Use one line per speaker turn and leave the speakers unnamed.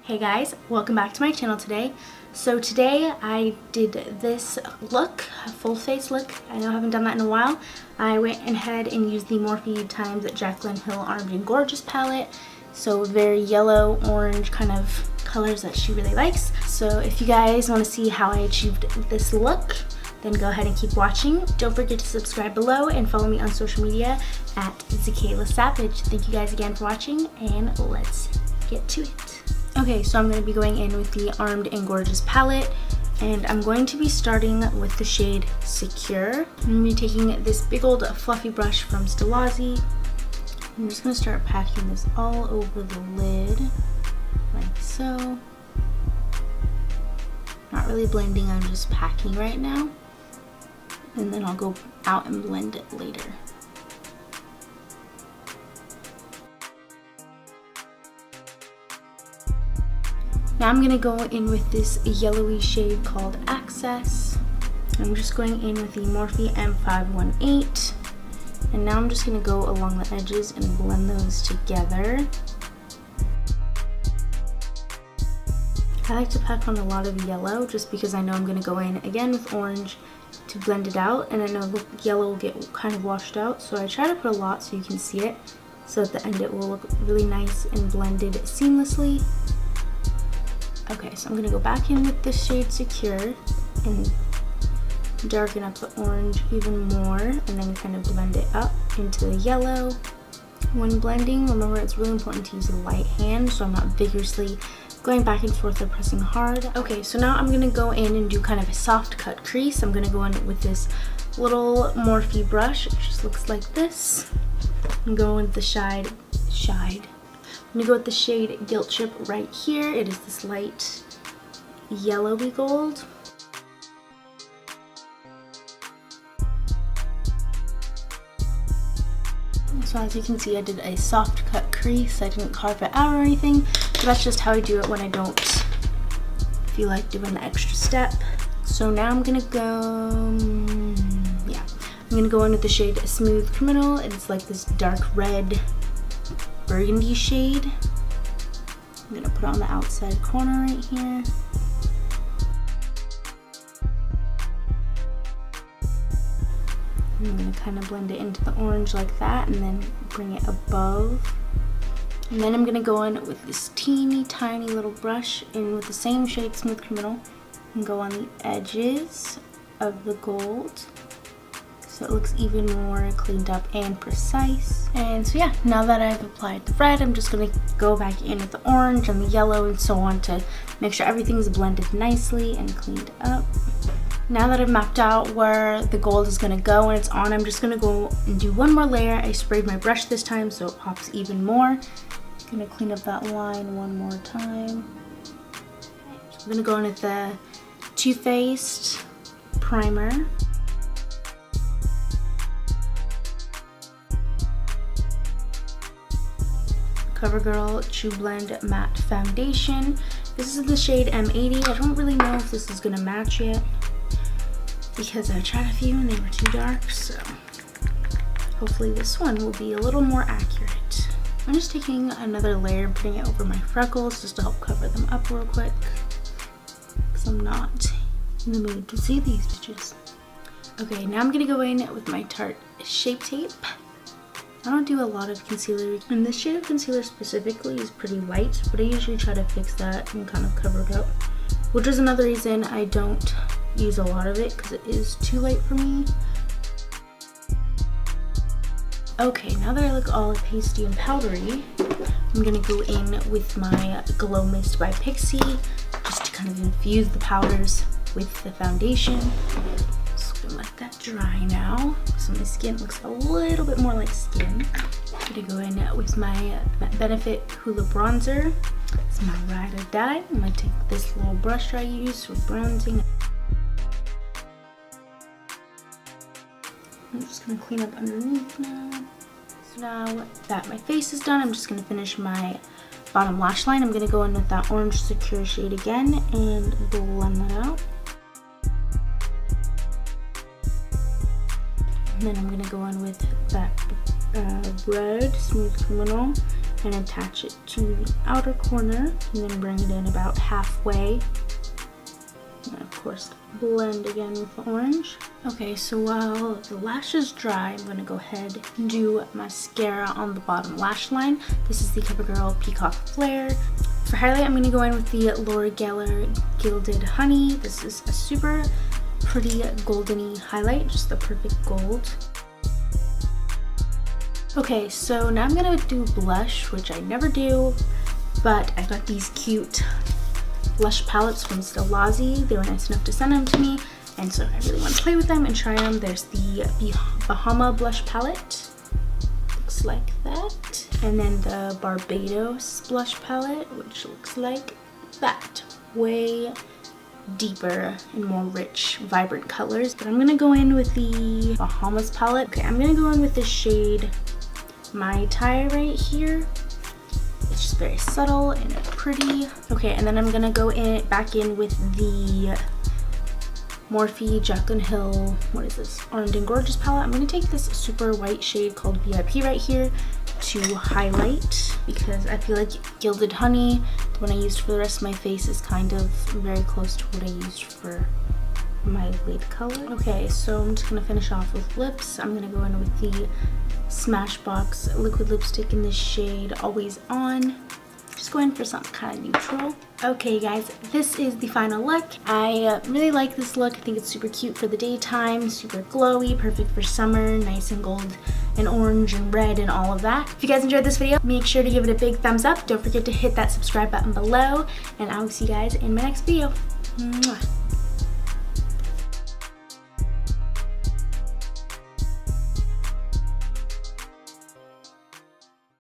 Hey guys, welcome back to my channel today. So today I did this look, a full face look. I know I haven't done that in a while. I went ahead and used the Morphe times JaclynHill Armed and Gorgeous palette. So very yellow, orange kind of colors that she really likes. So if you guys want to see how I achieved this look, then go ahead and keep watching. Don't forget to subscribe below and follow me on social media at zakaila.savage. Thank you guys again for watching, and let's get to it. Okay, so I'm going to be going in with the Armed and Gorgeous palette, and I'm going to be starting with the shade Secure. I'm going to be taking this big old fluffy brush from Stilazi. I'm just going to start packing this all over the lid, like so. Not really blending, I'm just packing right now. And then I'll go out and blend it later. Now I'm going to go in with this yellowy shade called Access. I'm just going in with the Morphe M518. And now I'm just going to go along the edges and blend those together. I like to pack on a lot of yellow just because I know I'm going to go in again with orange to blend it out. And I know the yellow will get kind of washed out. So I try to put a lot so you can see it. So at the end it will look really nice and blended seamlessly. Okay, so I'm going to go back in with the shade Secure and darken up the orange even more, and then kind of blend it up into the yellow. When blending, remember it's really important to use a light hand so I'm not vigorously going back and forth or pressing hard. Okay, so now I'm going to go in and do kind of a soft cut crease. I'm going to go in with this little Morphe brush. It just looks like this. I'm going with the I'm going to go with the shade Guilt Trip right here. It is this light yellowy gold. So as you can see, I did a soft cut crease. I didn't carve it out or anything. So that's just how I do it when I don't feel like doing the extra step. So now I'm going to go, I'm going to go in with the shade Smooth Criminal. It's like this dark red burgundy shade. I'm gonna put it on the outside corner right here. I'm gonna kind of blend it into the orange like that and then bring it above. And then I'm gonna go in with this teeny tiny little brush and with the same shade Smooth Criminal and go on the edges of the gold, so it looks even more cleaned up and precise. And so yeah, now that I've applied the red, I'm just going to go back in with the orange and the yellow and so on to make sure everything's blended nicely and cleaned up. Now that I've mapped out where the gold is going to go when it's on, I'm just going to go and do one more layer. I sprayed my brush this time so it pops even more. I'm going to clean up that line one more time. So I'm going to go in with the Too Faced primer. CoverGirl True Blend Matte Foundation. This is the shade M80. I don't really know if this is going to match yet because I tried a few and they were too dark, so hopefully this one will be a little more accurate. I'm just taking another layer and putting it over my freckles just to help cover them up real quick because I'm not in the mood to see these bitches. Okay, now I'm going to go in with my Tarte Shape Tape. I don't do a lot of concealer, and this shade of concealer specifically is pretty light, but I usually try to fix that and kind of cover it up, which is another reason I don't use a lot of it because it is too light for me. Okay, now that I look all pasty and powdery, I'm going to go in with my Glow Mist by Pixi just to kind of infuse the powders with the foundation. Let that dry now so my skin looks a little bit more like skin. I'm gonna go in with my Benefit Hoola bronzer. It's my ride or die. I'm gonna take this little brush I use for bronzing. I'm just gonna clean up underneath now. So now that my face is done, I'm just gonna finish my bottom lash line. I'm gonna go in with that orange Secure shade again and blend that out. And then I'm going to go in with that red Smooth Criminal and attach it to the outer corner, and then bring it in about halfway. And of course, blend again with the orange. Okay, so while the lashes dry, I'm gonna go ahead and do mascara on the bottom lash line. This is the CoverGirl Peacock Flare. For highlight, I'm gonna go in with the Laura Geller Gilded Honey. This is a super pretty goldeny highlight, just the perfect gold. Okay, so now I'm gonna do blush, which I never do, but I got these cute blush palettes from Stilazzi. They were nice enough to send them to me, and so I really want to play with them and try them. There's the Bahama blush palette, looks like that, and then the Barbados blush palette, which looks like that. Way deeper and more rich, vibrant colors. But I'm gonna go in with the Bahamas palette. Okay, I'm gonna go in with the shade Mai Tai right here. It's just very subtle and pretty. Okay, and then I'm gonna go back in with the Morphe JaclynHill, what is this, Armed and Gorgeous palette. I'm gonna take this super white shade called VIP right here to highlight, because I feel like Gilded Honey, the one I used for the rest of my face, is kind of very close to what I used for my lid color. Okay, so I'm just gonna finish off with lips. I'm gonna go in with the Smashbox liquid lipstick in this shade Always On. Just going for something kind of neutral. Okay guys, this is the final look. I really like this look. I think it's super cute for the daytime, super glowy, perfect for summer, nice and gold and orange and red and all of that. If you guys enjoyed this video, make sure to give it a big thumbs up. Don't forget to hit that subscribe button below, and I will see you guys in my next video. Mwah.